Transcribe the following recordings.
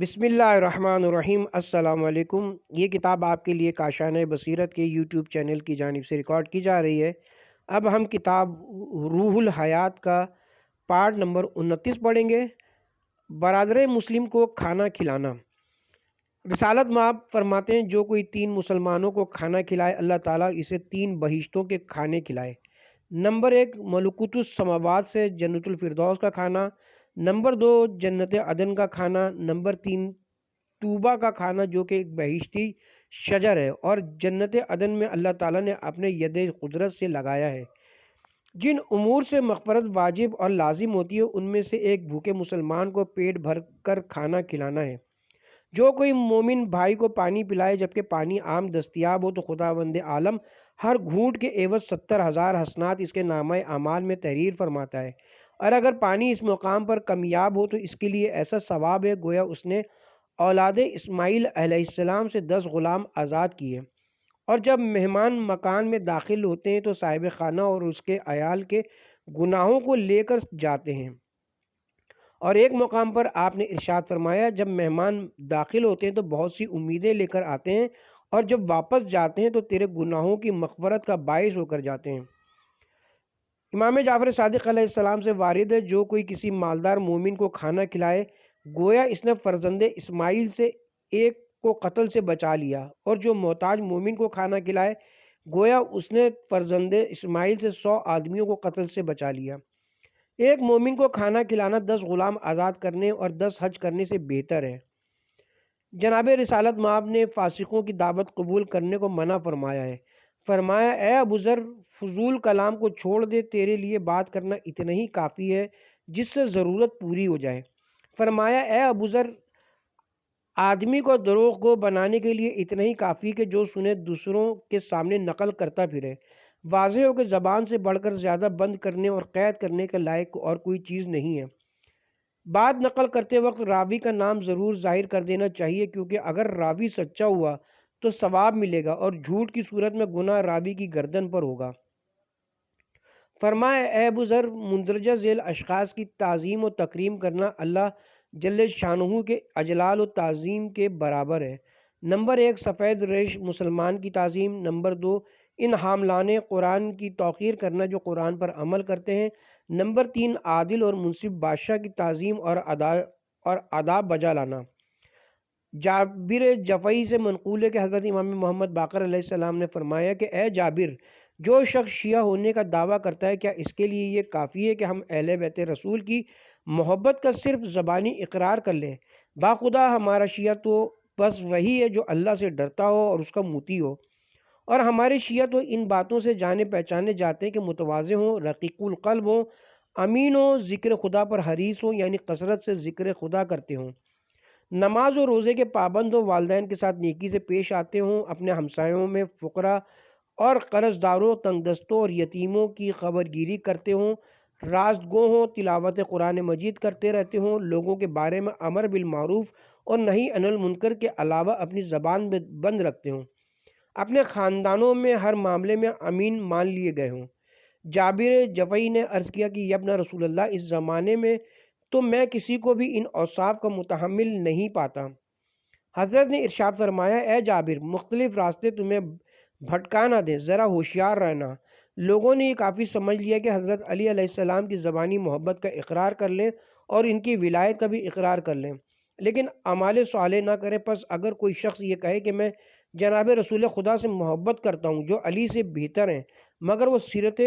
بسم اللہ الرحمن الرحیم۔ السلام علیکم۔ یہ کتاب آپ کے لیے کاشانہ بصیرت کے یوٹیوب چینل کی جانب سے ریکارڈ کی جا رہی ہے۔ اب ہم کتاب روح الحیات کا پارٹ نمبر 29 پڑھیں گے۔ برادر مسلم کو کھانا کھلانا۔ رسالت مآب فرماتے ہیں جو کوئی 3 مسلمانوں کو کھانا کھلائے اللہ تعالیٰ اسے 3 بہشتوں کے کھانے کھلائے۔ نمبر 1 ملکوت السماوات سے جنت الفردوس کا کھانا، نمبر 2 جنت عدن کا کھانا، نمبر 3 طوبہ کا کھانا جو کہ ایک بہشتی شجر ہے اور جنت عدن میں اللہ تعالیٰ نے اپنے ید قدرت سے لگایا ہے۔ جن امور سے مغفرت واجب اور لازم ہوتی ہے ان میں سے ایک بھوکے مسلمان کو پیٹ بھر کر کھانا کھلانا ہے۔ جو کوئی مومن بھائی کو پانی پلائے جبکہ پانی عام دستیاب ہو تو خداوند عالم ہر گھونٹ کے عوض 70,000 حسنات اس کے نامہ اعمال میں تحریر فرماتا ہے، اور اگر پانی اس مقام پر کمیاب ہو تو اس کے لیے ایسا ثواب ہے گویا اس نے اولاد اسماعیل علیہ السلام سے 10 غلام آزاد کیے۔ اور جب مہمان مکان میں داخل ہوتے ہیں تو صاحب خانہ اور اس کے عیال کے گناہوں کو لے کر جاتے ہیں، اور ایک مقام پر آپ نے ارشاد فرمایا جب مہمان داخل ہوتے ہیں تو بہت سی امیدیں لے کر آتے ہیں اور جب واپس جاتے ہیں تو تیرے گناہوں کی مغفرت کا باعث ہو کر جاتے ہیں۔ امام جعفر صادق علیہ السلام سے وارد ہے جو کوئی کسی مالدار مومن کو کھانا کھلائے گویا اس نے فرزند اسماعیل سے ایک کو قتل سے بچا لیا، اور جو محتاج مومن کو کھانا کھلائے گویا اس نے فرزند اسماعیل سے 100 آدمیوں کو قتل سے بچا لیا۔ ایک مومن کو کھانا کھلانا 10 غلام آزاد کرنے اور 10 حج کرنے سے بہتر ہے۔ جناب رسالت مآب نے فاسقوں کی دعوت قبول کرنے کو منع فرمایا ہے۔ فرمایا اے ابو ذر فضول کلام کو چھوڑ دے، تیرے لیے بات کرنا اتنا ہی کافی ہے جس سے ضرورت پوری ہو جائے۔ فرمایا اے ابو ذر آدمی کو دروغ گو بنانے کے لیے اتنا ہی کافی کہ جو سنے دوسروں کے سامنے نقل کرتا پھرے۔ واضح ہو کہ زبان سے بڑھ کر زیادہ بند کرنے اور قید کرنے کے لائق اور کوئی چیز نہیں ہے۔ بات نقل کرتے وقت راوی کا نام ضرور ظاہر کر دینا چاہیے کیونکہ اگر راوی سچا ہوا تو ثواب ملے گا اور جھوٹ کی صورت میں گناہ راوی کی گردن پر ہوگا۔ فرمایا اے ابو ذر مندرجہ ذیل اشخاص کی تعظیم و تکریم کرنا اللہ جل شانہ کے اجلال و تعظیم کے برابر ہے۔ نمبر 1 سفید ریش مسلمان کی تعظیم، نمبر 2 ان حاملان قرآن کی توقیر کرنا جو قرآن پر عمل کرتے ہیں، نمبر 3 عادل اور منصف بادشاہ کی تعظیم اور آداب بجا لانا۔ جابر جفعی سے منقول ہے کہ حضرت امام محمد باقر علیہ السلام نے فرمایا کہ اے جابر جو شخص شیعہ ہونے کا دعویٰ کرتا ہے کیا اس کے لیے یہ کافی ہے کہ ہم اہل بیت رسول کی محبت کا صرف زبانی اقرار کر لیں؟ باخدا ہمارا شیعہ تو بس وہی ہے جو اللہ سے ڈرتا ہو اور اس کا موتی ہو، اور ہمارے شیعہ تو ان باتوں سے جانے پہچانے جاتے ہیں کہ متواضع ہوں، رقیق القلب ہوں، امین ہوں، ذکر خدا پر حریص ہوں یعنی کثرت سے ذکر خدا کرتے ہوں، نماز و روزے کے پابند ہوں، والدین کے ساتھ نیکی سے پیش آتے ہوں، اپنے ہمسایوں میں فقراء اور قرض داروں، تنگ دستوں اور یتیموں کی خبرگیری کرتے ہوں، راست گو ہوں، تلاوت قرآن مجید کرتے رہتے ہوں، لوگوں کے بارے میں امر بالمعروف اور نہی عن المنکر کے علاوہ اپنی زبان میں بند رکھتے ہوں، اپنے خاندانوں میں ہر معاملے میں امین مان لیے گئے ہوں۔ جابر جفعی نے عرض کیا کہ یبن رسول اللہ اس زمانے میں تو میں کسی کو بھی ان اوصاف کا متحمل نہیں پاتا۔ حضرت نے ارشاد فرمایا اے جابر مختلف راستے تمہیں بھٹکا نہ دیں، ذرا ہوشیار رہنا۔ لوگوں نے یہ کافی سمجھ لیا کہ حضرت علی علیہ السلام کی زبانی محبت کا اقرار کر لیں اور ان کی ولایت کا بھی اقرار کر لیں لیکن اعمال صالح نہ کریں۔ پس اگر کوئی شخص یہ کہے کہ میں جناب رسول خدا سے محبت کرتا ہوں جو علی سے بہتر ہیں مگر وہ سیرت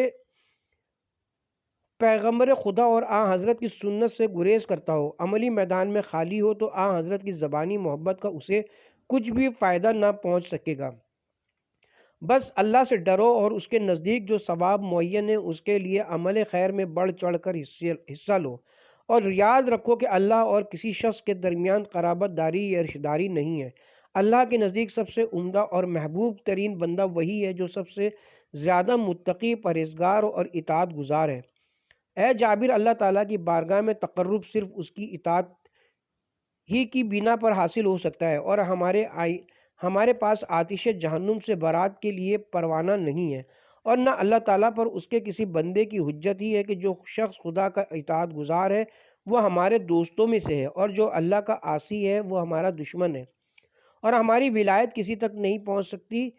پیغمبر خدا اور آن حضرت کی سنت سے گریز کرتا ہو، عملی میدان میں خالی ہو تو آن حضرت کی زبانی محبت کا اسے کچھ بھی فائدہ نہ پہنچ سکے گا۔ بس اللہ سے ڈرو اور اس کے نزدیک جو ثواب معین ہے اس کے لیے عمل خیر میں بڑھ چڑھ کر حصہ لو، اور یاد رکھو کہ اللہ اور کسی شخص کے درمیان قرابت داری یا رشتہ داری نہیں ہے۔ اللہ کے نزدیک سب سے عمدہ اور محبوب ترین بندہ وہی ہے جو سب سے زیادہ متقی، پرہیزگار اور اطاعت گزار ہے۔ اے جابر اللہ تعالیٰ کی بارگاہ میں تقرب صرف اس کی اطاعت ہی کی بنا پر حاصل ہو سکتا ہے، اور ہمارے پاس آتش جہنم سے برات کے لیے پروانہ نہیں ہے، اور نہ اللہ تعالیٰ پر اس کے کسی بندے کی حجت ہی ہے کہ جو شخص خدا کا اطاعت گزار ہے وہ ہمارے دوستوں میں سے ہے، اور جو اللہ کا عاصی ہے وہ ہمارا دشمن ہے، اور ہماری ولایت کسی تک نہیں پہنچ سکتی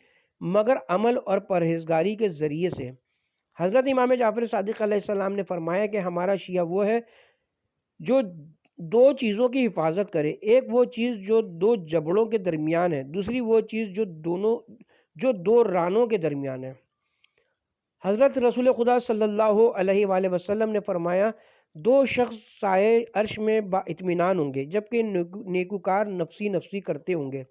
مگر عمل اور پرہیزگاری کے ذریعے سے۔ حضرت امام جعفر صادق علیہ السلام نے فرمایا کہ ہمارا شیعہ وہ ہے جو دو چیزوں کی حفاظت کرے، ایک وہ چیز جو دو جبڑوں کے درمیان ہے، دوسری وہ چیز جو دو رانوں کے درمیان ہے۔ حضرت رسول خدا صلی اللہ علیہ وآلہ وسلم نے فرمایا، دو شخص سائے عرش میں با اطمینان ہوں گے جبکہ نیکوکار نفسی نفسی کرتے ہوں گے،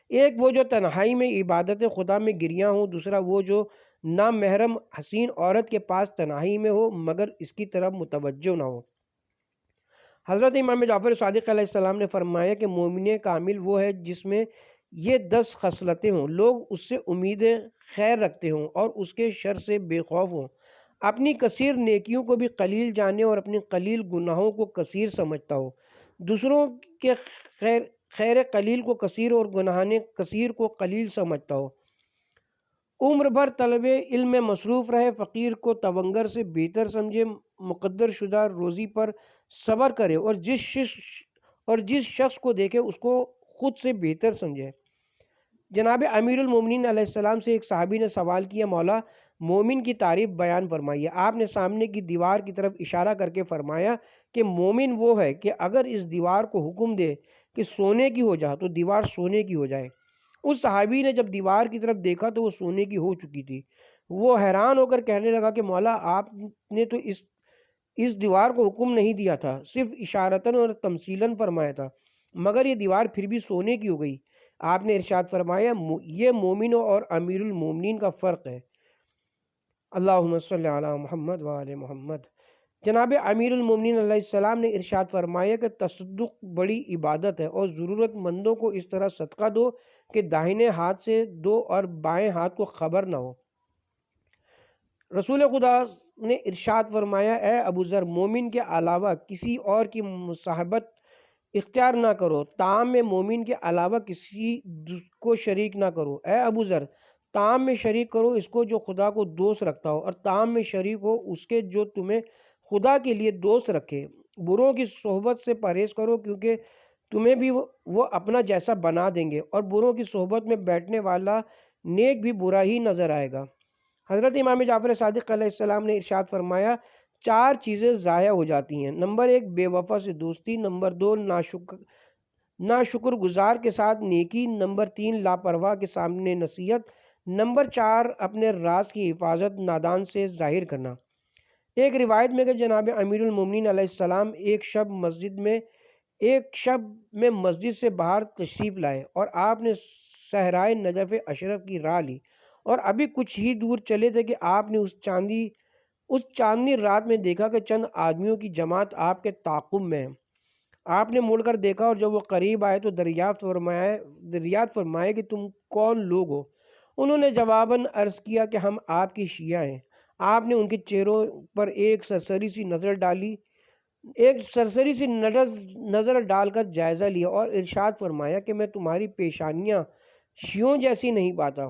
ایک وہ جو تنہائی میں عبادت خدا میں گریاں ہوں، دوسرا وہ جو نامحرم حسین عورت کے پاس تنہائی میں ہو مگر اس کی طرف متوجہ نہ ہو۔ حضرت امام جعفر صادق علیہ السلام نے فرمایا کہ مومن کامل وہ ہے جس میں یہ 10 خصلتیں ہوں، لوگ اس سے امید خیر رکھتے ہوں اور اس کے شر سے بے خوف ہوں، اپنی کثیر نیکیوں کو بھی قلیل جانے اور اپنی قلیل گناہوں کو کثیر سمجھتا ہو، دوسروں کے خیر قلیل کو کثیر اور گناہان کثیر کو قلیل سمجھتا ہو، عمر بھر طلب علم میں مصروف رہے، فقیر کو تونگر سے بہتر سمجھے، مقدر شدہ روزی پر صبر کرے اور جس شخص کو دیکھے اس کو خود سے بہتر سمجھے۔ جناب امیر المومنین علیہ السلام سے ایک صحابی نے سوال کیا، مولا مومن کی تعریف بیان فرمائیے۔ آپ نے سامنے کی دیوار کی طرف اشارہ کر کے فرمایا کہ مومن وہ ہے کہ اگر اس دیوار کو حکم دے کہ سونے کی ہو جا تو دیوار سونے کی ہو جائے۔ اس صحابی نے جب دیوار کی طرف دیکھا تو وہ سونے کی ہو چکی تھی۔ وہ حیران ہو کر کہنے لگا کہ مولا آپ نے تو اس دیوار کو حکم نہیں دیا تھا، صرف اشارتاً اور تمثیلاً فرمایا تھا، مگر یہ دیوار پھر بھی سونے کی ہو گئی۔ آپ نے ارشاد فرمایا، یہ مومن اور امیر المومنین کا فرق ہے۔ اللہم صلی علی محمد وآل محمد۔ جناب امیر المومنین علیہ السلام نے ارشاد فرمایا کہ تصدق بڑی عبادت ہے اور ضرورت مندوں کو اس طرح صدقہ دو کہ داہنے ہاتھ سے دو اور بائیں ہاتھ کو خبر نہ ہو۔ رسول خدا نے ارشاد فرمایا، اے ابو ذر، مومن کے علاوہ کسی اور کی مصاحبت اختیار نہ کرو، طعام میں مومن کے علاوہ کسی کو شریک نہ کرو۔ اے ابو ذر، طعام میں شریک کرو اس کو جو خدا کو دوست رکھتا ہو، اور طعام میں شریک ہو اس کے جو تمہیں خدا کے لیے دوست رکھے۔ بروں کی صحبت سے پرہیز کرو کیونکہ تمہیں بھی وہ اپنا جیسا بنا دیں گے، اور بروں کی صحبت میں بیٹھنے والا نیک بھی برا ہی نظر آئے گا۔ حضرت امام جعفر صادق علیہ السلام نے ارشاد فرمایا، 4 چیزیں ضائع ہو جاتی ہیں۔ نمبر 1 بے وفا سے دوستی، نمبر 2 ناشکر گزار کے ساتھ نیکی، نمبر 3 لاپرواہ کے سامنے نصیحت، نمبر 4 اپنے راز کی حفاظت نادان سے ظاہر کرنا۔ ایک روایت میں کہ جناب امیر المومنین علیہ السلام ایک شب میں مسجد سے باہر تشریف لائے اور آپ نے صحرائے نجف اشرف کی راہ لی، اور ابھی کچھ ہی دور چلے تھے کہ آپ نے اس چاندنی رات میں دیکھا کہ چند آدمیوں کی جماعت آپ کے تعاقب میں ہے۔ آپ نے مڑ کر دیکھا اور جب وہ قریب آئے تو دریافت فرمائے کہ تم کون لوگ ہو؟ انہوں نے جواباً عرض کیا کہ ہم آپ کی شیعہ ہیں۔ آپ نے ان کے چہروں پر ایک سرسری سی نظر ڈال کر جائزہ لیا اور ارشاد فرمایا کہ میں تمہاری پیشانیاں شیعوں جیسی نہیں پاتا۔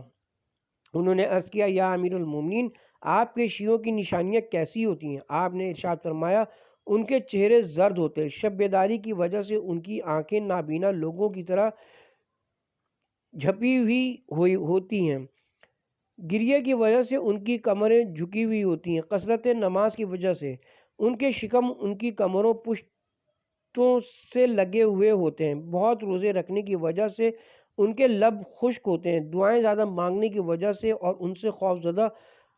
انہوں نے عرض کیا، یا امیر المومنین، آپ کے شیعوں کی نشانیاں کیسی ہوتی ہیں؟ آپ نے ارشاد فرمایا، ان کے چہرے زرد ہوتے ہیں، شب بیداری کی وجہ سے ان کی آنکھیں نابینا لوگوں کی طرح جھپی ہوئی ہوتی ہیں، گریے کی وجہ سے ان کی کمریں جھکی ہوئی ہوتی ہیں، کثرت نماز کی وجہ سے ان کے شکم ان کی کمروں پشتوں سے لگے ہوئے ہوتے ہیں، بہت روزے رکھنے کی وجہ سے ان کے لب خشک ہوتے ہیں، دعائیں زیادہ مانگنے کی وجہ سے اور ان سے خوف زدہ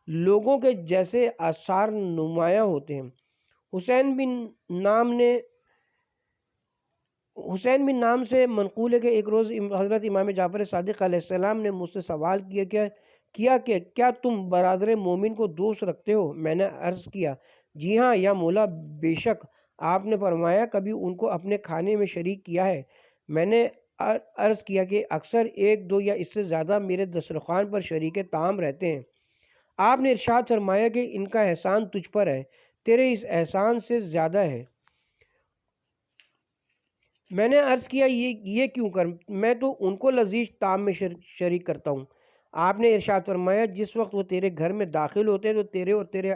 لوگوں کے جیسے آثار نمایاں ہوتے ہیں۔ حسین بن نام سے منقول ہے کہ ایک روز حضرت امام جعفر صادق علیہ السلام نے مجھ سے سوال کیا کہ کیا تم برادر مومن کو دوست رکھتے ہو؟ میں نے عرض کیا، جی ہاں یا مولا، بے شک۔ آپ نے فرمایا، کبھی ان کو اپنے کھانے میں شریک کیا ہے؟ میں نے عرض کیا کہ اکثر 1 2 یا اس سے زیادہ میرے دسترخوان پر شریک طعام رہتے ہیں۔ آپ نے ارشاد فرمایا کہ ان کا احسان تجھ پر ہے، تیرے اس احسان سے زیادہ ہے۔ میں نے عرض کیا، یہ کیوں کر؟ میں تو ان کو لذیذ طعام میں شریک کرتا ہوں۔ آپ نے ارشاد فرمایا، جس وقت وہ تیرے گھر میں داخل ہوتے ہیں تو تیرے اور تیرے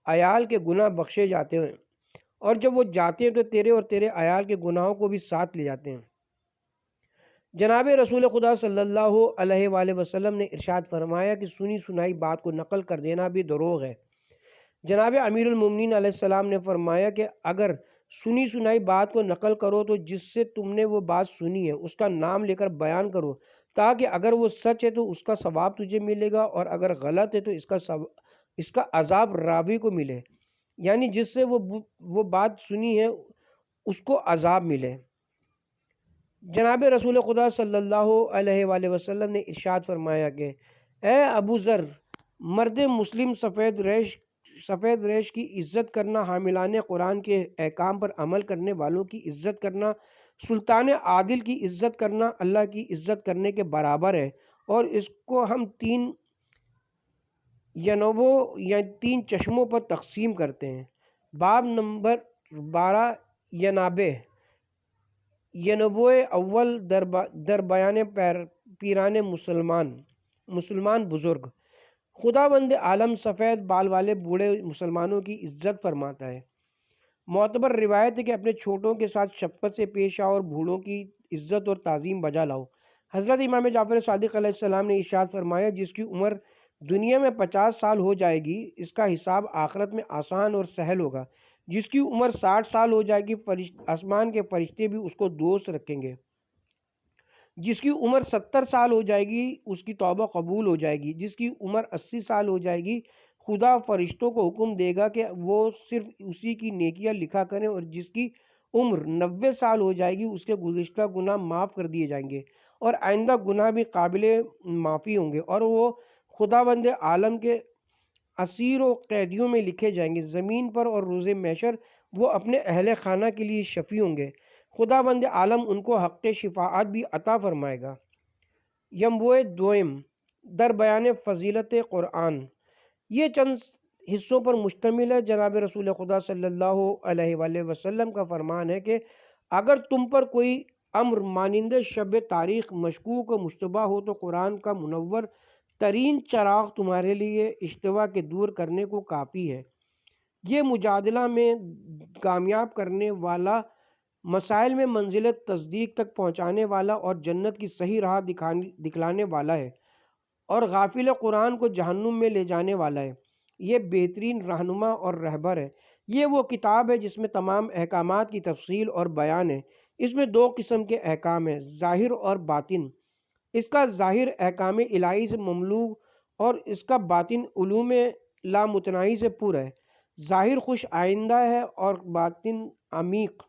عیال کے گناہ بخشے جاتے ہیں، اور جب وہ جاتے ہیں تو تیرے اور تیرے عیال کے گناہوں کو بھی ساتھ لے جاتے ہیں۔ جناب رسول خدا صلی اللہ علیہ وآلہ وسلم نے ارشاد فرمایا کہ سنی سنائی بات کو نقل کر دینا بھی دروغ ہے۔ جناب امیر المومنین علیہ السلام نے فرمایا کہ اگر سنی سنائی بات کو نقل کرو تو جس سے تم نے وہ بات سنی ہے اس کا نام لے کر بیان کرو، تاکہ اگر وہ سچ ہے تو اس کا ثواب تجھے ملے گا، اور اگر غلط ہے تو اس کا عذاب راوی کو ملے، یعنی جس سے وہ بات سنی ہے اس کو عذاب ملے۔ جناب رسول خدا صلی اللہ علیہ وآلہ وسلم نے ارشاد فرمایا کہ اے ابو ذر، مرد مسلم سفید ریش کی عزت کرنا، حاملان قرآن کے احکام پر عمل کرنے والوں کی عزت کرنا، سلطان عادل کی عزت کرنا اللہ کی عزت کرنے کے برابر ہے، اور اس کو ہم تین ینوبوں یا تین چشموں پر تقسیم کرتے ہیں۔ باب نمبر 12 ینابے، ینوبوئے اول در بیان پیران مسلمان بزرگ۔ خداوند عالم سفید بال والے بوڑھے مسلمانوں کی عزت فرماتا ہے۔ معتبر روایت ہے کہ اپنے چھوٹوں کے ساتھ شفقت سے پیش آؤ اور بوڑھوں کی عزت اور تعظیم بجا لاؤ۔ حضرت امام جعفر صادق علیہ السلام نے ارشاد فرمایا، جس کی عمر دنیا میں 50 سال ہو جائے گی اس کا حساب آخرت میں آسان اور سہل ہوگا، جس کی عمر 60 سال ہو جائے گی آسمان کے فرشتے بھی اس کو دوست رکھیں گے، جس کی عمر 70 سال ہو جائے گی اس کی توبہ قبول ہو جائے گی، جس کی عمر 80 سال ہو جائے گی خدا فرشتوں کو حکم دے گا کہ وہ صرف اسی کی نیکیاں لکھا کریں، اور جس کی عمر 90 سال ہو جائے گی اس کے گزشتہ گناہ معاف کر دیے جائیں گے اور آئندہ گناہ بھی قابل معافی ہوں گے، اور وہ خداوند عالم کے اسیر و قیدیوں میں لکھے جائیں گے۔ زمین پر اور روز محشر وہ اپنے اہل خانہ کے لیے شفیع ہوں گے۔ خداوند عالم ان کو حق شفاعت بھی عطا فرمائے گا۔ ینبوئے دوئم در بیان فضیلت قرآن، یہ چند حصوں پر مشتمل ہے۔ جناب رسول خدا صلی اللہ علیہ وآلہ وسلم کا فرمان ہے کہ اگر تم پر کوئی امر مانند شب تاریخ مشکوک و مشتبہ ہو تو قرآن کا منور ترین چراغ تمہارے لیے اشتباہ کے دور کرنے کو کافی ہے۔ یہ مجادلہ میں کامیاب کرنے والا، مسائل میں منزل تصدیق تک پہنچانے والا، اور جنت کی صحیح راہ دکھلانے والا ہے، اور غافل قرآن کو جہنم میں لے جانے والا ہے۔ یہ بہترین رہنما اور رہبر ہے۔ یہ وہ کتاب ہے جس میں تمام احکامات کی تفصیل اور بیان ہے۔ اس میں دو قسم کے احکام ہیں، ظاہر اور باطن۔ اس کا ظاہر احکام الہی سے مملو اور اس کا باطن علوم لامتناہی سے پر ہے۔ ظاہر خوش آئندہ ہے اور باطن عمیق۔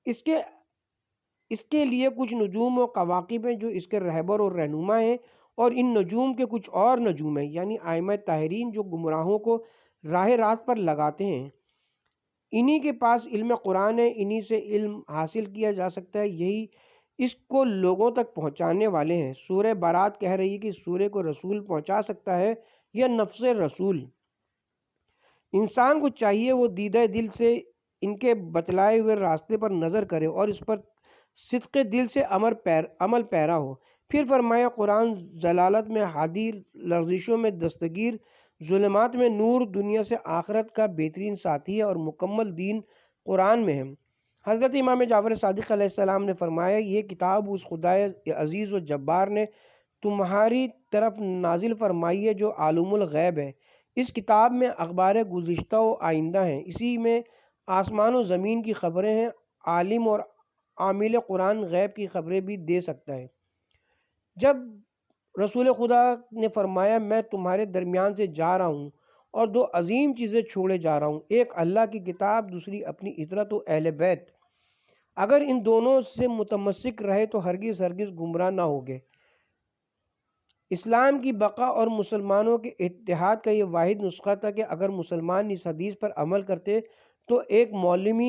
اس کے لیے کچھ نجوم و کواکب ہیں جو اس کے رہبر اور رہنما ہیں، اور ان نجوم کے کچھ اور نجوم ہیں، یعنی ائمہ طاہرین جو گمراہوں کو راہ راست پر لگاتے ہیں۔ انہی کے پاس علم قرآن ہے، انہی سے علم حاصل کیا جا سکتا ہے، یہی اس کو لوگوں تک پہنچانے والے ہیں۔ سورہ بارات کہہ رہی ہے کہ سورہ کو رسول پہنچا سکتا ہے یا نفس رسول۔ انسان کو چاہیے وہ دیدہ دل سے ان کے بتلائے ہوئے راستے پر نظر کرے اور اس پر صدق دل سے عمل پیرا ہو۔ پھر فرمایا، قرآن ضلالت میں ہادی، لغزشوں میں دستگیر، ظلمات میں نور، دنیا سے آخرت کا بہترین ساتھی ہے، اور مکمل دین قرآن میں ہے۔ حضرت امام جعفر صادق علیہ السلام نے فرمایا، یہ کتاب اس خدائے عزیز و جبار نے تمہاری طرف نازل فرمائی ہے جو عالم الغیب ہے۔ اس کتاب میں اخبار گزشتہ و آئندہ ہیں، اسی میں آسمان و زمین کی خبریں ہیں۔ عالم اور عامل قرآن غیب کی خبریں بھی دے سکتا ہے۔ جب رسول خدا نے فرمایا، میں تمہارے درمیان سے جا رہا ہوں اور دو عظیم چیزیں چھوڑے جا رہا ہوں، ایک اللہ کی کتاب، دوسری اپنی اطرت و اہل بیت، اگر ان دونوں سے متمسک رہے تو ہرگز گمراہ نہ ہوگے۔ اسلام کی بقا اور مسلمانوں کے اتحاد کا یہ واحد نسخہ تھا کہ اگر مسلمان اس حدیث پر عمل کرتے تو ایک معلم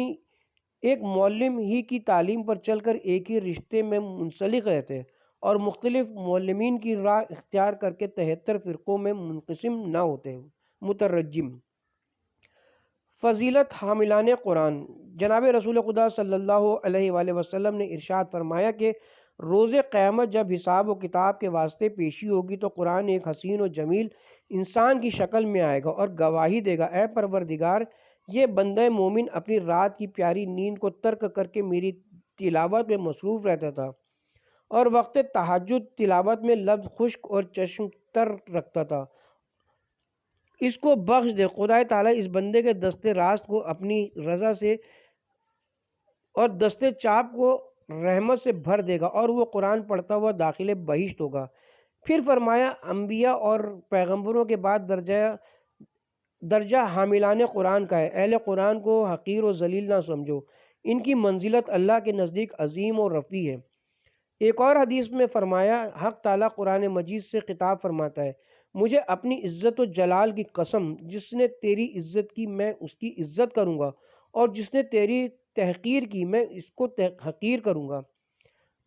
ہی کی تعلیم پر چل کر ایک ہی رشتے میں منسلک رہتے، اور مختلف معلمین کی راہ اختیار کر کے 73 فرقوں میں منقسم نہ ہوتے۔ مترجم۔ فضیلت حاملان قرآن۔ جناب رسول خدا صلی اللہ علیہ وآلہ وسلم نے ارشاد فرمایا کہ روز قیامت جب حساب و کتاب کے واسطے پیشی ہوگی تو قرآن ایک حسین و جمیل انسان کی شکل میں آئے گا اور گواہی دے گا، اے پروردگار، یہ بندہ مومن اپنی رات کی پیاری نیند کو ترک کر کے میری تلاوت میں مصروف رہتا تھا اور وقت تہجد تلاوت میں لب خشک اور چشم تر رکھتا تھا۔ اس کو بخش دے، خدا تعالیٰ اس بندے کے دست راست کو اپنی رضا سے اور دست چاپ کو رحمت سے بھر دے گا اور وہ قرآن پڑھتا ہوا داخل بہشت ہوگا۔ پھر فرمایا انبیاء اور پیغمبروں کے بعد درجہ حاملان قرآن کا ہے۔ اہل قرآن کو حقیر و ذلیل نہ سمجھو، ان کی منزلت اللہ کے نزدیک عظیم و رفیع ہے۔ ایک اور حدیث میں فرمایا، حق تعالیٰ قرآن مجید سے خطاب فرماتا ہے، مجھے اپنی عزت و جلال کی قسم، جس نے تیری عزت کی میں اس کی عزت کروں گا، اور جس نے تیری تحقیر کی میں اس کو حقیر کروں گا۔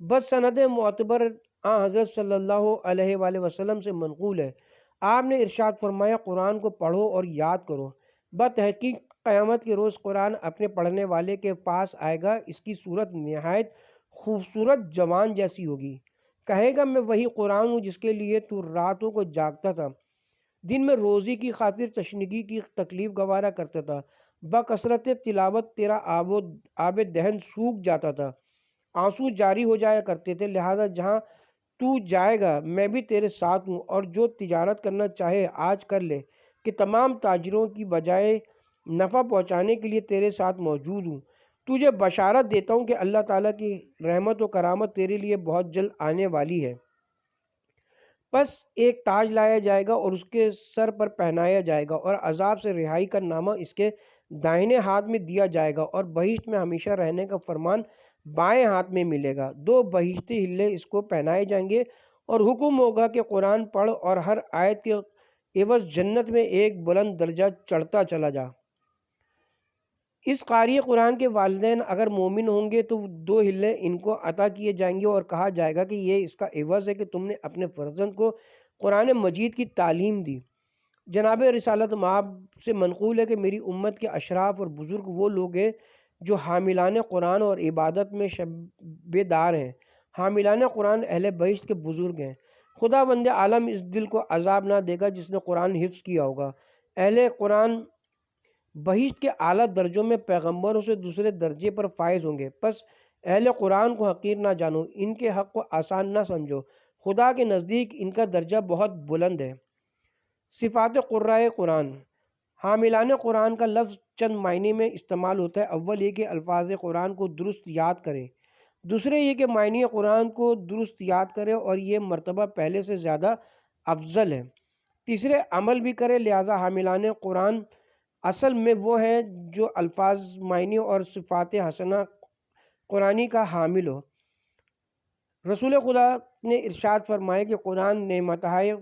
بس سند معتبر حضرت صلی اللہ علیہ وآلہ وسلم سے منقول ہے، آپ نے ارشاد فرمایا، قرآن کو پڑھو اور یاد کرو، بتحقیق قیامت کے روز قرآن اپنے پڑھنے والے کے پاس آئے گا، اس کی صورت نہایت خوبصورت جوان جیسی ہوگی، کہے گا میں وہی قرآن ہوں جس کے لیے تو راتوں کو جاگتا تھا، دن میں روزی کی خاطر تشنگی کی تکلیف گوارا کرتا تھا، بکثرت تلاوت تیرا آب دہن سوکھ جاتا تھا، آنسو جاری ہو جایا کرتے تھے، لہذا جہاں تو جائے گا میں بھی تیرے ساتھ ہوں، اور جو تجارت کرنا چاہے آج کر لے کہ تمام تاجروں کی بجائے نفع پہنچانے کے لیے تیرے ساتھ موجود ہوں۔ تجھے بشارت دیتا ہوں کہ اللہ تعالیٰ کی رحمت و کرامت تیرے لیے بہت جلد آنے والی ہے۔ پس ایک تاج لایا جائے گا اور اس کے سر پر پہنایا جائے گا، اور عذاب سے رہائی کا نامہ اس کے دائیں ہاتھ میں دیا جائے گا، اور بہشت میں ہمیشہ رہنے کا فرمان بائیں ہاتھ میں ملے گا۔ دو بہشتی ہلے اس کو پہنائے جائیں گے اور حکم ہوگا کہ قرآن پڑھ اور ہر آیت کے عوض جنت میں ایک بلند درجہ چڑھتا چلا جا۔ اس قاری قرآن کے والدین اگر مومن ہوں گے تو دو ہلے ان کو عطا کیے جائیں گے اور کہا جائے گا کہ یہ اس کا عوض ہے کہ تم نے اپنے فرزند کو قرآن مجید کی تعلیم دی۔ جناب رسالت مآب سے منقول ہے کہ میری امت کے اشراف اور بزرگ وہ لوگ ہیں جو حاملان قرآن اور عبادت میں شبے دار ہیں۔ حاملان قرآن اہل بہشت کے بزرگ ہیں۔ خدا بند عالم اس دل کو عذاب نہ دے گا جس نے قرآن حفظ کیا ہوگا۔ اہل قرآن بہشت کے اعلیٰ درجوں میں پیغمبروں سے دوسرے درجے پر فائز ہوں گے۔ پس اہل قرآن کو حقیر نہ جانو، ان کے حق کو آسان نہ سمجھو، خدا کے نزدیک ان کا درجہ بہت بلند ہے۔ صفات قرائے قرآن۔ حاملان قرآن کا لفظ چند معنی میں استعمال ہوتا ہے۔ اول یہ کہ الفاظ قرآن کو درست یاد کرے، دوسرے یہ کہ معنی قرآن کو درست یاد کرے اور یہ مرتبہ پہلے سے زیادہ افضل ہے، تیسرے عمل بھی کرے، لہذا حاملان قرآن اصل میں وہ ہیں جو الفاظ، معنی اور صفات حسنہ قرآنی کا حامل ہو۔ رسول خدا نے ارشاد فرمایا کہ قرآن نعمتہائے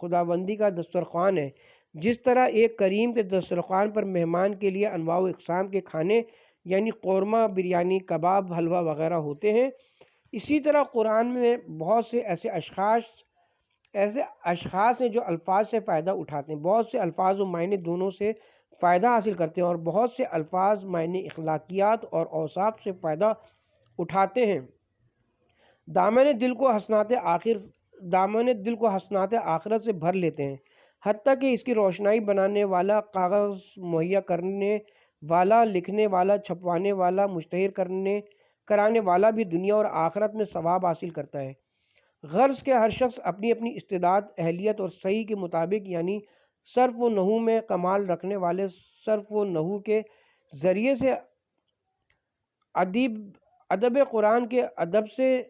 خداوندی کا دسترخوان ہے۔ جس طرح ایک کریم کے دسترخوان پر مہمان کے لیے انواع و اقسام کے کھانے یعنی قورمہ، بریانی، کباب، حلوہ وغیرہ ہوتے ہیں، اسی طرح قرآن میں بہت سے ایسے اشخاص ہیں جو الفاظ سے فائدہ اٹھاتے ہیں، بہت سے الفاظ و معنی دونوں سے فائدہ حاصل کرتے ہیں، اور بہت سے الفاظ معنی اخلاقیات اور اوصاف سے فائدہ اٹھاتے ہیں۔ دامن دل کو حسنات آخرت سے بھر لیتے ہیں، حتیٰ کہ اس کی روشنائی بنانے والا، کاغذ مہیا کرنے والا، لکھنے والا، چھپوانے والا، مشتہر کرانے والا بھی دنیا اور آخرت میں ثواب حاصل کرتا ہے۔ غرض کہ ہر شخص اپنی اپنی استعداد، اہلیت اور صحیح کے مطابق یعنی صرف و نحو میں کمال رکھنے والے صرف و نحو کے ذریعے سے ادب قرآن کے ادب سے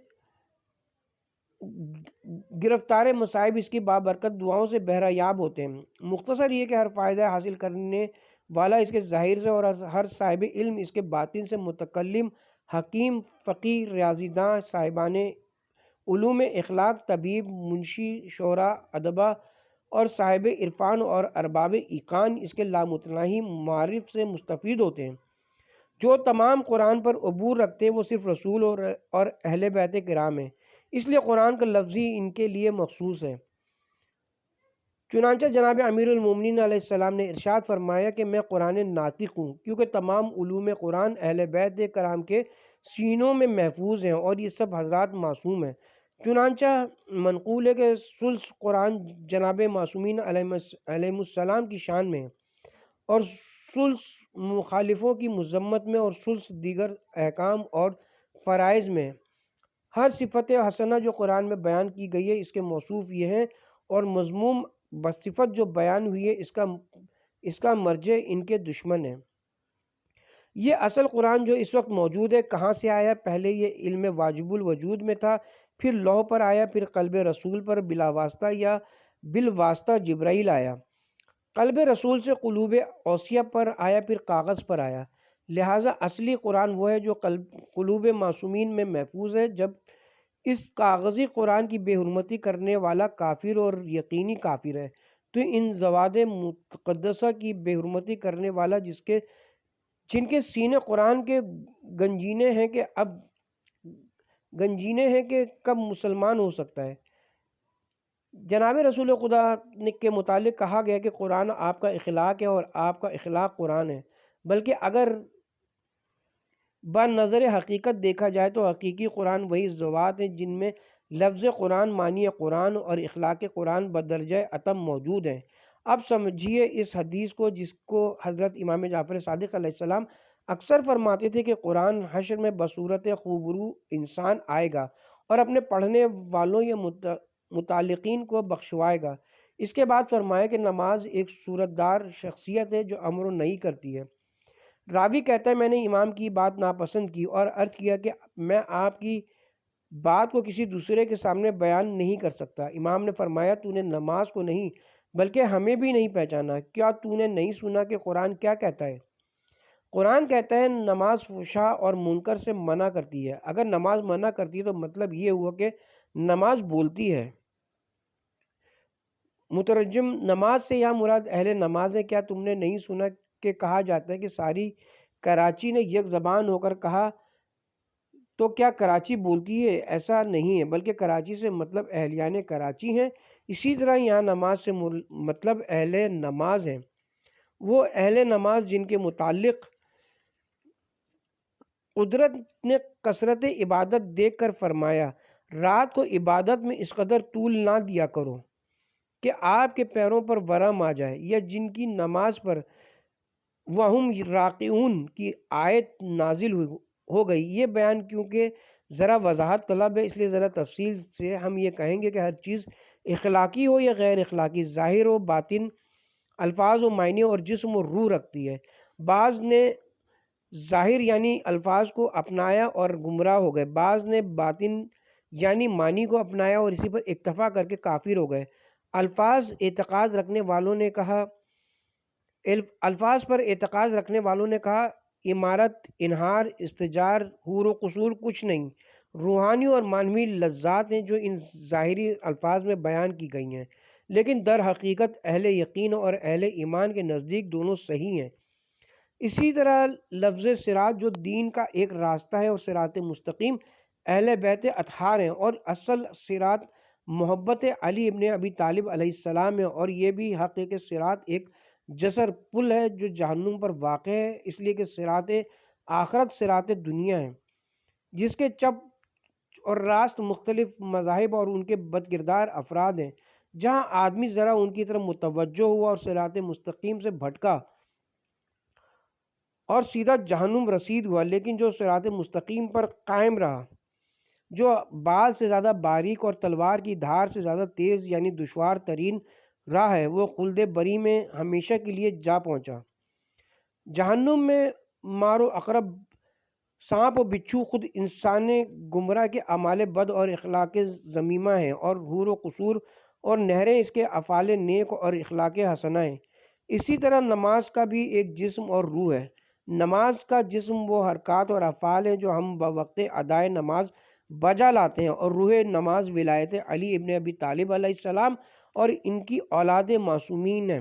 گرفتار مصائب اس کی بابرکت دعاؤں سے بہرہ یاب ہوتے ہیں۔ مختصر یہ کہ ہر فائدہ حاصل کرنے والا اس کے ظاہر سے اور ہر صاحب علم اس کے باطن سے، متکلم، حکیم، فقیہ، ریاضی داں، صاحبان علوم اخلاق، طبیب، منشی، شعراء، ادبا اور صاحب عرفان اور ارباب ایقان اس کے لامتناہی معارف سے مستفید ہوتے ہیں۔ جو تمام قرآن پر عبور رکھتے ہیں وہ صرف رسول اور اہل بیت کرام ہیں، اس لیے قرآن کا لفظ ہی ان کے لیے مخصوص ہے۔ چنانچہ جناب امیر المومنین علیہ السلام نے ارشاد فرمایا کہ میں قرآن ناطق ہوں، کیونکہ تمام علوم قرآن اہل بیت کرام کے سینوں میں محفوظ ہیں اور یہ سب حضرات معصوم ہیں۔ چنانچہ منقول ہے کہ ثلث قرآن جناب معصومین علیہ السلام کی شان میں ہے، اور ثلث مخالفوں کی مذمت میں اور ثلث دیگر احکام اور فرائض میں۔ ہر صفت حسنہ جو قرآن میں بیان کی گئی ہے اس کے موصوف یہ ہیں، اور مذموم بصفت جو بیان ہوئی ہے اس کا مرجع ان کے دشمن ہیں۔ یہ اصل قرآن جو اس وقت موجود ہے کہاں سے آیا؟ پہلے یہ علم واجب الوجود میں تھا، پھر لوح پر آیا، پھر قلب رسول پر بلا واسطہ یا بالواسطہ جبرائیل آیا، قلب رسول سے قلوب اوصیہ پر آیا، پھر کاغذ پر آیا۔ لہٰذا اصلی قرآن وہ ہے جو قلوب معصومین میں محفوظ ہے۔ جب اس کاغذی قرآن کی بے حرمتی کرنے والا کافر اور یقینی کافر ہے، تو ان زواد مقدسہ کی بے حرمتی کرنے والا جن کے سینے قرآن کے گنجینے ہیں کہ کب مسلمان ہو سکتا ہے؟ جناب رسول خدا کے متعلق کہا گیا کہ قرآن آپ کا اخلاق ہے اور آپ کا اخلاق قرآن ہے، بلکہ اگر بنظر حقیقت دیکھا جائے تو حقیقی قرآن وہی زوات ہیں جن میں لفظ قرآن، معنی قرآن اور اخلاق قرآن بدرجہ اتم موجود ہیں۔ اب سمجھیے اس حدیث کو، جس کو حضرت امام جعفر صادق علیہ السلام اکثر فرماتے تھے کہ قرآن حشر میں بصورت خوبرو انسان آئے گا اور اپنے پڑھنے والوں یا متعلقین کو بخشوائے گا۔ اس کے بعد فرمایا کہ نماز ایک صورت دار شخصیت ہے جو امر و نہی کرتی ہے۔ راوی کہتا ہے میں نے امام کی بات ناپسند کی اور عرض کیا کہ میں آپ کی بات کو کسی دوسرے کے سامنے بیان نہیں کر سکتا۔ امام نے فرمایا تو نے نماز کو نہیں بلکہ ہمیں بھی نہیں پہچانا، کیا تو نے نہیں سنا کہ قرآن کیا کہتا ہے؟ قرآن کہتا ہے نماز فحشاء اور منکر سے منع کرتی ہے۔ اگر نماز منع کرتی ہے تو مطلب یہ ہوا کہ نماز بولتی ہے۔ مترجم، نماز سے یا مراد اہل نماز ہے؟ کیا تم نے نہیں سنا کہ کہا جاتا ہے کہ ساری کراچی نے یک زبان ہو کر کہا، تو کیا کراچی بولتی ہے؟ ایسا نہیں ہے، بلکہ کراچی سے مطلب اہلیان کراچی ہیں۔ اسی طرح یہاں نماز سے مطلب اہل نماز ہیں، وہ اہل نماز جن کے متعلق قدرت نے کثرت عبادت دیکھ کر فرمایا رات کو عبادت میں اس قدر طول نہ دیا کرو کہ آپ کے پیروں پر ورم آ جائے، یا جن کی نماز پر وہم راقعون کی آیت نازل ہو گئی۔ یہ بیان کیونکہ ذرا وضاحت طلب ہے، اس لیے ذرا تفصیل سے ہم یہ کہیں گے کہ ہر چیز اخلاقی ہو یا غیر اخلاقی، ظاہر و باطن، الفاظ و معنی اور جسم و روح رکھتی ہے۔ بعض نے ظاہر یعنی الفاظ کو اپنایا اور گمراہ ہو گئے، بعض نے باطن یعنی معنی کو اپنایا اور اسی پر اکتفا کر کے کافر ہو گئے۔ الفاظ پر اعتقاد رکھنے والوں نے کہا عمارت، انہار، استجار، حور و قصور کچھ نہیں، روحانی اور معنوی لذات ہیں جو ان ظاہری الفاظ میں بیان کی گئی ہیں، لیکن در حقیقت اہل یقین اور اہل ایمان کے نزدیک دونوں صحیح ہیں۔ اسی طرح لفظ صراط جو دین کا ایک راستہ ہے اور صراط مستقیم اہل بیت اطہار ہیں، اور اصل صراط محبت علی ابن ابی طالب علیہ السلام ہے، اور یہ بھی حق ہے کہ صراط ایک جسر پل ہے جو جہنم پر واقع ہے، اس لیے کہ صراط آخرت صراط دنیا ہے، جس کے چپ اور راست مختلف مذاہب اور ان کے بد کردار افراد ہیں۔ جہاں آدمی ذرا ان کی طرف متوجہ ہوا اور صراط مستقیم سے بھٹکا اور سیدھا جہنم رسید ہوا، لیکن جو صراط مستقیم پر قائم رہا، جو بال سے زیادہ باریک اور تلوار کی دھار سے زیادہ تیز یعنی دشوار ترین راہ ہے، وہ خلد بری میں ہمیشہ کے لیے جا پہنچا۔ جہنم میں مار و عقرب، سانپ و بچھو خود انسان گمراہ کے اعمال بد اور اخلاق ذمیمہ ہیں، اور حور و قصور اور نہریں اس کے افعال نیک اور اخلاق حسنہ ہیں۔ اسی طرح نماز کا بھی ایک جسم اور روح ہے۔ نماز کا جسم وہ حرکات اور افعال ہیں جو ہم بوقت ادائے نماز بجا لاتے ہیں، اور روح نماز ولایت علی ابن ابی طالب علیہ السلام اور ان کی اولاد معصومین ہیں۔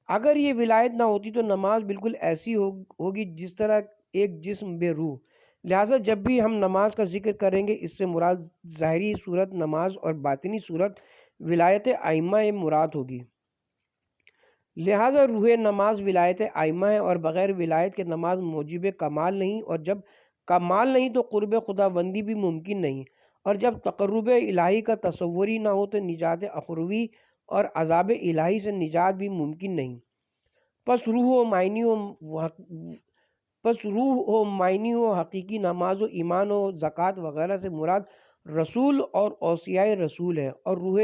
اگر یہ ولایت نہ ہوتی تو نماز بالکل ایسی ہوگی جس طرح ایک جسم بے روح۔ لہٰذا جب بھی ہم نماز کا ذکر کریں گے اس سے مراد ظاہری صورت نماز اور باطنی صورت ولایت ائمہ مراد ہوگی۔ لہٰذا روح نماز ولایت ائمہ ہے، اور بغیر ولایت کے نماز موجب کمال نہیں، اور جب کمال نہیں تو قرب خدا بندی بھی ممکن نہیں، اور جب تقرب الہی کا تصور ہی نہ ہو تو نجات اخروی اور عذاب الہی سے نجات بھی ممکن نہیں۔ پس روح و معنی و حقیقی نماز و ایمان و زکوٰۃ وغیرہ سے مراد رسول اور اوصیاء رسول ہے، اور روح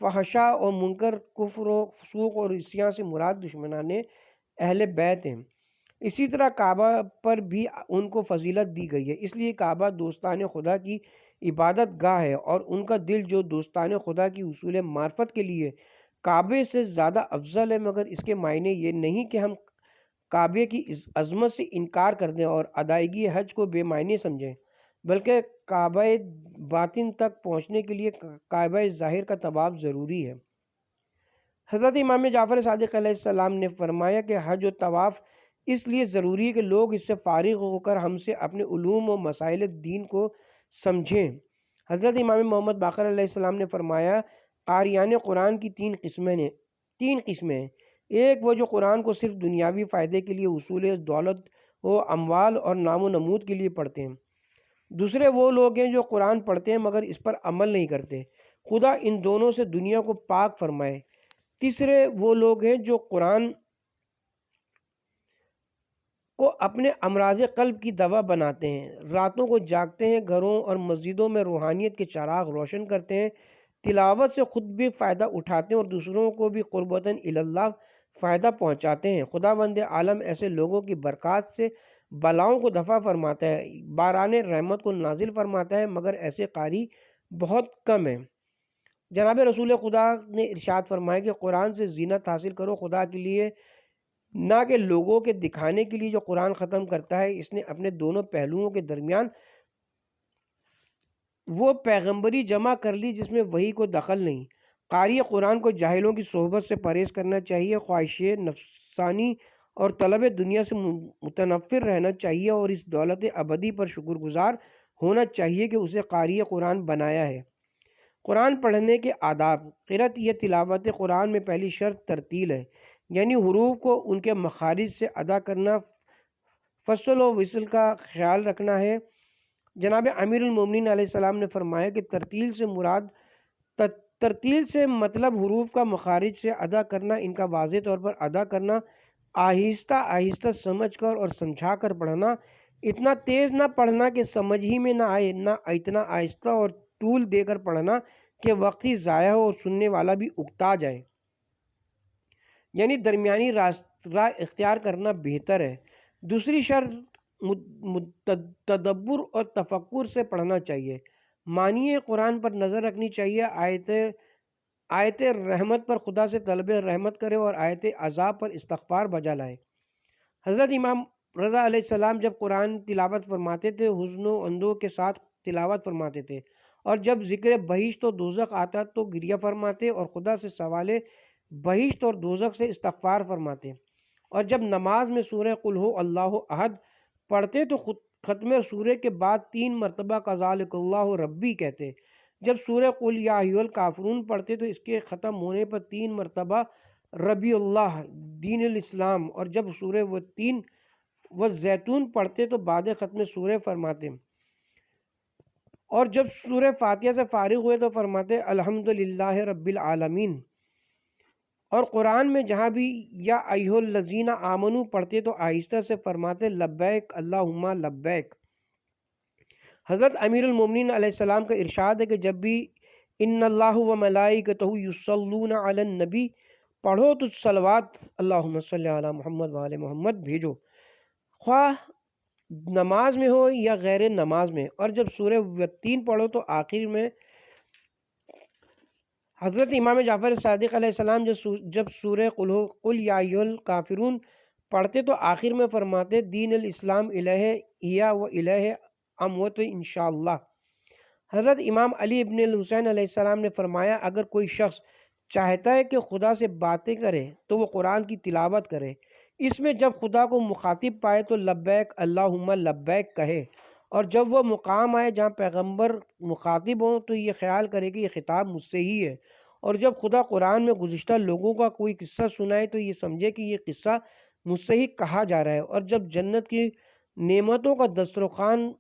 فحشاء و منکر، کفر و فسوق اور عصیان سے مراد دشمنان اہل بیت ہیں۔ اسی طرح کعبہ پر بھی ان کو فضیلت دی گئی ہے، اس لیے کعبہ دوستان خدا کی عبادت گاہ ہے، اور ان کا دل جو دوستان خدا کی حصول معرفت کے لیے کعبے سے زیادہ افضل ہے، مگر اس کے معنی یہ نہیں کہ ہم کعبے کی عظمت سے انکار کر دیں اور ادائیگی حج کو بے معنی سمجھیں، بلکہ کعبہ باطن تک پہنچنے کے لیے کعبہ ظاہر کا طواف ضروری ہے۔ حضرت امام جعفر صادق علیہ السلام نے فرمایا کہ حج و طواف اس لیے ضروری ہے کہ لوگ اس سے فارغ ہو کر ہم سے اپنے علوم و مسائل دین کو سمجھیں۔ حضرت امام محمد باقر علیہ السلام نے فرمایا، قاریان قرآن کی تین قسمیں ہیں۔ ایک وہ جو قرآن کو صرف دنیاوی فائدے کے لیے حصول دولت و اموال اور نام و نمود کے لیے پڑھتے ہیں۔ دوسرے وہ لوگ ہیں جو قرآن پڑھتے ہیں مگر اس پر عمل نہیں کرتے، خدا ان دونوں سے دنیا کو پاک فرمائے۔ تیسرے وہ لوگ ہیں جو قرآن کو اپنے امراض قلب کی دوا بناتے ہیں، راتوں کو جاگتے ہیں، گھروں اور مسجدوں میں روحانیت کے چراغ روشن کرتے ہیں، تلاوت سے خود بھی فائدہ اٹھاتے ہیں اور دوسروں کو بھی قربتاً اللہ فائدہ پہنچاتے ہیں۔ خداوند عالم ایسے لوگوں کی برکات سے بلاؤں کو دفع فرماتا ہے، باران رحمت کو نازل فرماتا ہے، مگر ایسے قاری بہت کم ہیں۔ جناب رسول خدا نے ارشاد فرمایا کہ قرآن سے زینت حاصل کرو خدا کے لیے، نہ کہ لوگوں کے دکھانے کے لیے۔ جو قرآن ختم کرتا ہے اس نے اپنے دونوں پہلوؤں کے درمیان وہ پیغمبری جمع کر لی جس میں وحی کو دخل نہیں۔ قاری قرآن کو جاہلوں کی صحبت سے پرہیز کرنا چاہیے، خواہش نفسانی اور طلب دنیا سے متنفر رہنا چاہیے، اور اس دولت ابدی پر شکر گزار ہونا چاہیے کہ اسے قاری قرآن بنایا ہے۔ قرآن پڑھنے کے آداب۔ قرأت یہ تلاوت قرآن میں پہلی شرط ترتیل ہے، یعنی حروف کو ان کے مخارج سے ادا کرنا، فصل و وصل کا خیال رکھنا ہے۔ جناب امیر المومنین علیہ السلام نے فرمایا کہ ترتیل سے مطلب حروف کا مخارج سے ادا کرنا، ان کا واضح طور پر ادا کرنا، آہستہ آہستہ سمجھ کر اور سمجھا کر پڑھنا، اتنا تیز نہ پڑھنا کہ سمجھ ہی میں نہ آئے، نہ اتنا آہستہ اور طول دے کر پڑھنا کہ وقت ہی ضائع ہو اور سننے والا بھی اکتا جائے، یعنی درمیانی راہ اختیار کرنا بہتر ہے۔ دوسری شرط تدبر اور تفکر سے پڑھنا چاہیے، معنی قرآن پر نظر رکھنی چاہیے، آیت رحمت پر خدا سے طلب رحمت کرے اور آیت عذاب پر استغفار بجا لائے۔ حضرت امام رضا علیہ السلام جب قرآن تلاوت فرماتے تھے حزن و اندوہ کے ساتھ تلاوت فرماتے تھے، اور جب ذکر بہشت و دوزخ آتا تو گریہ فرماتے اور خدا سے سوال بہشت اور دوزخ سے استغفار فرماتے، اور جب نماز میں سورہ قل ہو اللہ احد پڑھتے تو ختم سورہ کے بعد 3 مرتبہ کذالک اللہ ربی کہتے، جب سورہ قل یا ایھا الکافرون پڑھتے تو اس کے ختم ہونے پر 3 مرتبہ ربی اللہ دین الاسلام، اور جب سورہ والزیتون پڑھتے تو بعد ختم سورہ فرماتے، اور جب سورہ فاتحہ سے فارغ ہوئے تو فرماتے الحمدللہ رب العالمین۔ اور قرآن میں جہاں بھی یا ایھا الذین آمنو پڑھتے تو آہستہ سے فرماتے لبیک اللہم لبیک۔ حضرت امیر المومنین علیہ السلام کا ارشاد ہے کہ جب بھی ان اللہ و ملائکتہ یصلون علی النبی پڑھو تو صلوات اللہم صلی علی محمد و آل محمد بھیجو، خواہ نماز میں ہو یا غیر نماز میں۔ اور جب سورہ والتین پڑھو تو آخر میں حضرت امام جعفر صادق علیہ السلام جب سورہ قل یا ایھا الکافرون پڑھتے تو آخر میں فرماتے دین الاسلام الیہ ہیا و الیہ اموت انشاءاللہ۔ حضرت امام علی ابن الحسین علیہ السلام نے فرمایا اگر کوئی شخص چاہتا ہے کہ خدا سے باتیں کرے تو وہ قرآن کی تلاوت کرے، اس میں جب خدا کو مخاطب پائے تو لبیک اللہم لبیک کہے، اور جب وہ مقام آئے جہاں پیغمبر مخاطب ہوں تو یہ خیال کرے کہ یہ خطاب مجھ سے ہی ہے، اور جب خدا قرآن میں گزشتہ لوگوں کا کوئی قصہ سنائے تو یہ سمجھے کہ یہ قصہ مجھ سے ہی کہا جا رہا ہے، اور جب جنت کی نعمتوں کا دسترخوان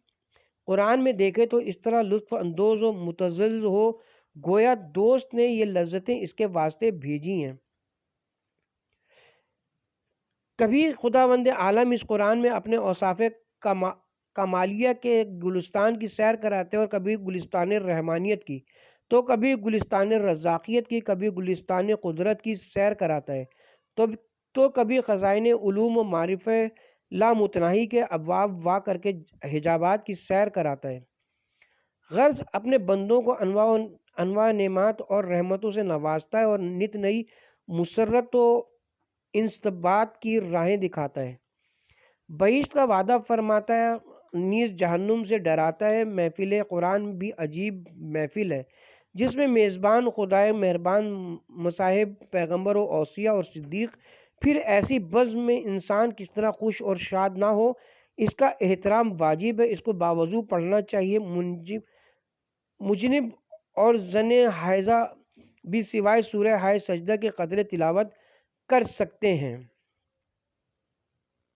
قرآن میں دیکھے تو اس طرح لطف اندوز و متذلل ہو گویا دوست نے یہ لذتیں اس کے واسطے بھیجی ہیں۔ کبھی خداوند عالم اس قرآن میں اپنے اوصاف کمالیہ کے گلستان کی سیر کراتے ہیں، اور کبھی گلستان رحمانیت کی، تو کبھی گلستان رزاقیت کی، کبھی گلستان قدرت کی سیر کراتا ہے، تو کبھی خزائن علوم و معرف لامتناہی کے ابواب وا کر کے حجابات کی سیر کراتا ہے۔ غرض اپنے بندوں کو انواع نعمات اور رحمتوں سے نوازتا ہے اور نت نئی مسرت و انصبات کی راہیں دکھاتا ہے، بہشت کا وعدہ فرماتا ہے، نیز جہنم سے ڈراتا ہے۔ محفل قرآن بھی عجیب محفل ہے، جس میں میزبان خدائے مہربان، مصاحب پیغمبر و اوصیاء اور صدیق، پھر ایسی بزم میں انسان کس طرح خوش اور شاد نہ ہو، اس کا احترام واجب ہے۔ اس کو باوضو پڑھنا چاہیے۔ مجنب اور زن حائضہ بھی سوائے سورہ ہائے سجدہ کے قدر تلاوت کر سکتے ہیں۔